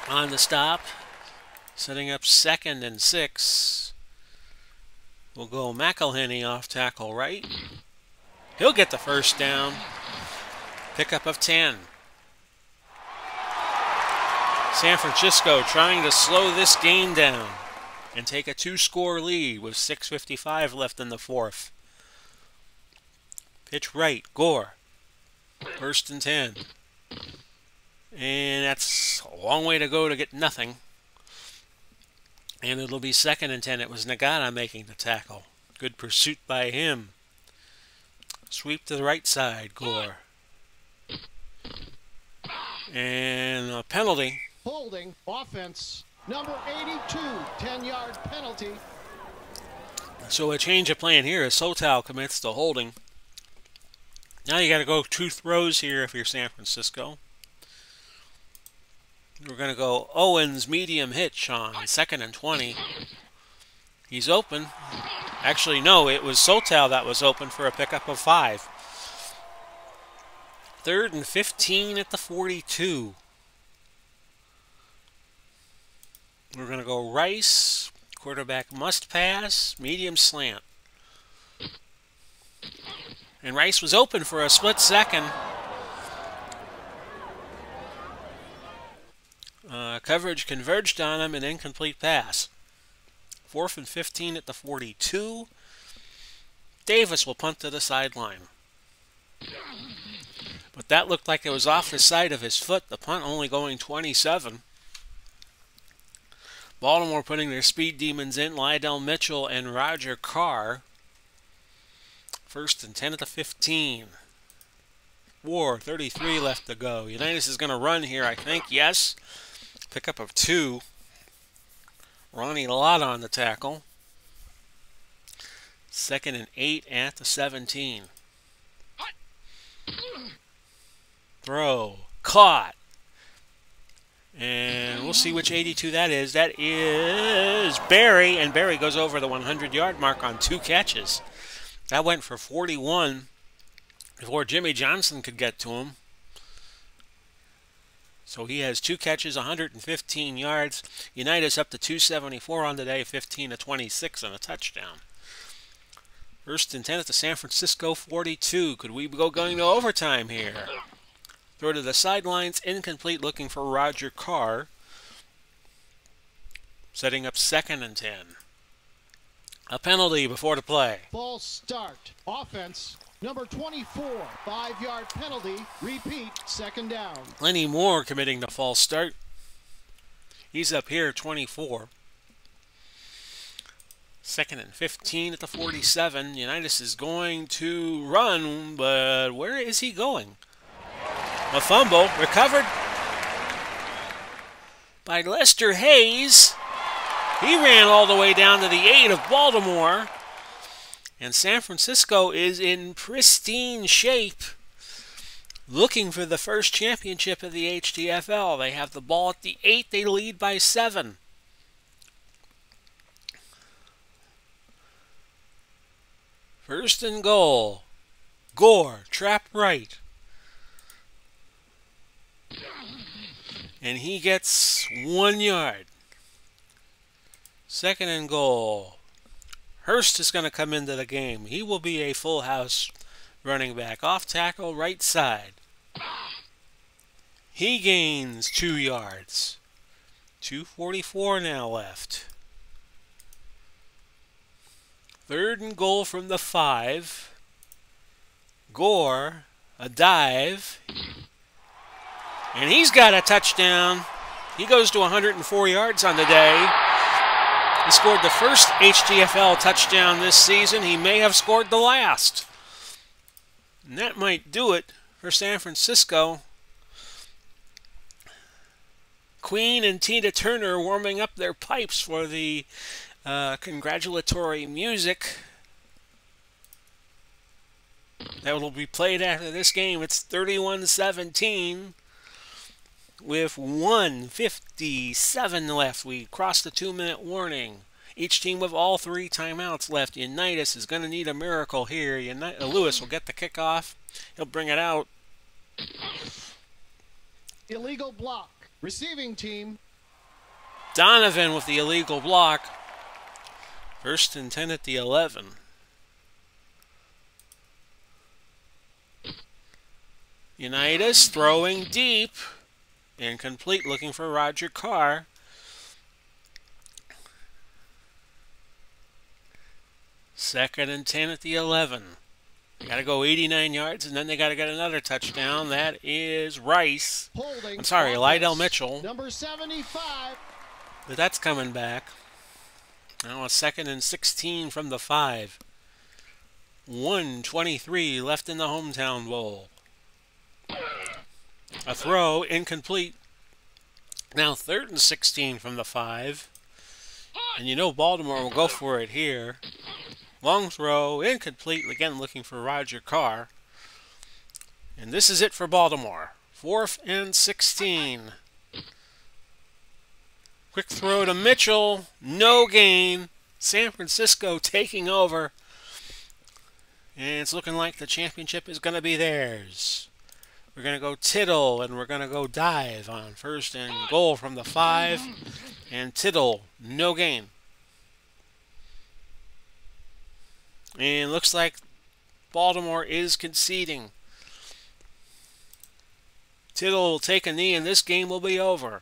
on the stop. Setting up 2nd and 6. will go McElhenney off tackle right. He'll get the first down. Pickup of 10. San Francisco trying to slow this game down and take a 2-score lead with 6:55 left in the fourth. Pitch right, Gore. First and 10. And that's a long way to go to get nothing. And it'll be 2nd and 10. It was Nagata making the tackle. Good pursuit by him. Sweep to the right side, Gore. And a penalty. Holding, offense, number 82, 10-yard penalty. So a change of plan here as Sotal commits to holding. Now you got to go 2 throws here if you're San Francisco. We're going to go Owens medium hitch on 2nd and 20. He's open. Actually, no, it was Sotal that was open for a pickup of 5. 3rd and 15 at the 42. We're going to go Rice. Quarterback must pass. Medium slant. And Rice was open for a split second. Coverage converged on him, an incomplete pass. 4th and 15 at the 42. Davis will punt to the sideline. But that looked like it was off the side of his foot. The punt only going 27. Baltimore putting their speed demons in. Lydell Mitchell and Roger Carr. 1st and 10 at the 15. 4:33 left to go. Unitas is going to run here, I think. Yes. Pickup of 2. Ronnie Lott on the tackle. 2nd and 8 at the 17. Throw. Caught. And we'll see which 82 that is. That is Barry. And Barry goes over the 100-yard mark on 2 catches. That went for 41 before Jimmy Johnson could get to him. So he has 2 catches, 115 yards. Unitas up to 274 on the day, 15 to 26 and a touchdown. 1st and 10 at the San Francisco 42. Could we go going to overtime here? Throw to the sidelines, incomplete, looking for Roger Carr. Setting up 2nd and 10. A penalty before the play. False start. Offense, number 24, 5-yard penalty. Repeat, 2nd down. Lenny Moore committing the false start. He's up here, 24. 2nd and 15 at the 47. Unitas is going to run, but where is he going? A fumble recovered by Lester Hayes. He ran all the way down to the 8 of Baltimore. And San Francisco is in pristine shape, looking for the first championship of the HTFL. They have the ball at the 8. They lead by 7. First and goal. Gore, trap right. And he gets 1 yard. 2nd and goal. Hurst is going to come into the game. He will be a full house running back. Off tackle, right side. He gains 2 yards. 2:44 now left. 3rd and goal from the 5. Gore, a dive. And he's got a touchdown. He goes to 104 yards on the day. He scored the first HTFL touchdown this season. He may have scored the last. And that might do it for San Francisco. Queen and Tina Turner warming up their pipes for the congratulatory music that will be played after this game. It's 31-17 with 1:57 left. We crossed the 2-minute warning. Each team with all 3 timeouts left. Unitas is going to need a miracle here. Lewis will get the kickoff. He'll bring it out. Illegal block. Receiving team. Donovan with the illegal block. First and 10 at the 11. Unitas throwing deep. Incomplete, looking for Roger Carr. Second and 10 at the 11. Got to go 89 yards, and then they got to get another touchdown. That is Rice. Holding I'm sorry, offense. Lydell Mitchell. Number 75. But that's coming back. Now a second and 16 from the 5. 1:23 left in the hometown bowl. A throw, incomplete. Now third and 16 from the 5. And you know Baltimore will go for it here. Long throw, incomplete. Again, looking for Roger Carr. And this is it for Baltimore. 4th and 16. Quick throw to Mitchell. No gain. San Francisco taking over. And it's looking like the championship is going to be theirs. We're going to go Tittle, and we're going to go dive on first and goal from the 5. And Tittle, no gain. And looks like Baltimore is conceding. Tittle will take a knee, and this game will be over.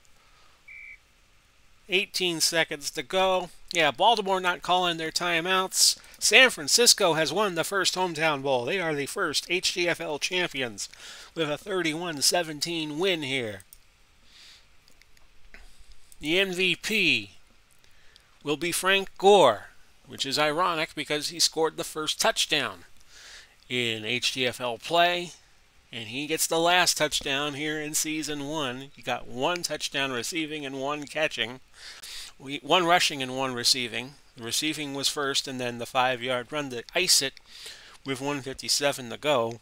18 seconds to go. Yeah, Baltimore not calling their timeouts. San Francisco has won the first hometown bowl. They are the first HTFL champions with a 31-17 win here. The MVP will be Frank Gore, which is ironic because he scored the first touchdown in HTFL play, and he gets the last touchdown here in Season 1. He got 1 touchdown receiving and 1 catching. 1 rushing and 1 receiving. The receiving was first, and then the 5-yard run to ice it with 1:57 to go.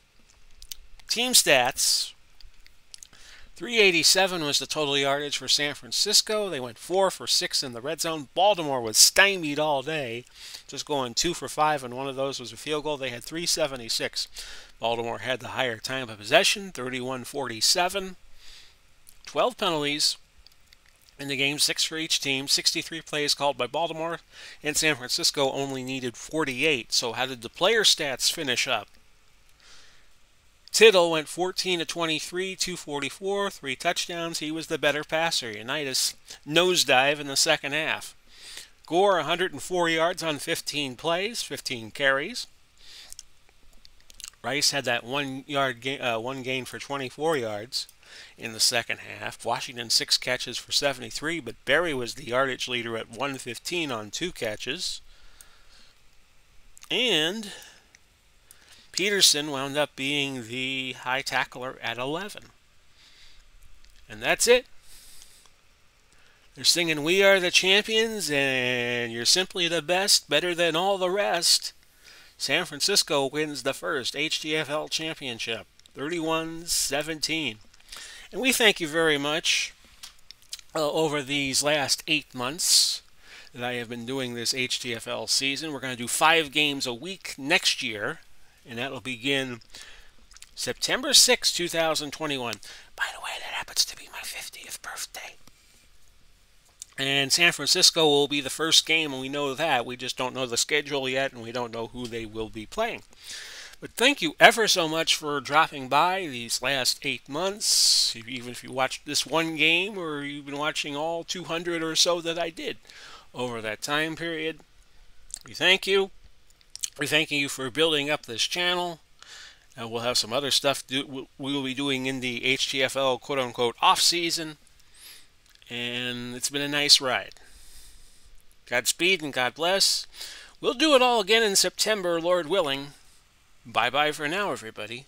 Team stats. 387 was the total yardage for San Francisco. They went 4 for 6 in the red zone. Baltimore was stymied all day, just going 2 for 5, and one of those was a field goal. They had 376. Baltimore had the higher time of possession, 31-47. 12 penalties in the game, 6 for each team. 63 plays called by Baltimore, and San Francisco only needed 48. So how did the player stats finish up? Tittle went 14-23, 244, 3 touchdowns. He was the better passer. Unitas nosedive in the second half. Gore, 104 yards on 15 plays, 15 carries. Rice had that 1 gain for 24 yards in the second half. Washington, 6 catches for 73, but Berry was the yardage leader at 115 on 2 catches. And Peterson wound up being the high tackler at 11. And that's it. They're singing "We Are the Champions" and "You're simply the best, better than all the rest." San Francisco wins the first HTFL championship, 31-17. And we thank you very much over these last 8 months that I have been doing this HTFL season. We're going to do 5 games a week next year, and that will begin September 6, 2021. By the way, that happens to be my 50th birthday. And San Francisco will be the first game, and we know that. We just don't know the schedule yet, and we don't know who they will be playing. But thank you ever so much for dropping by these last 8 months. Even if you watched this one game, or you've been watching all 200 or so that I did over that time period. We thank you. We're thanking you for building up this channel. We'll have some other stuff we will be doing in the HTFL quote-unquote off-season. And it's been a nice ride. Godspeed and God bless. We'll do it all again in September, Lord willing. Bye-bye for now, everybody.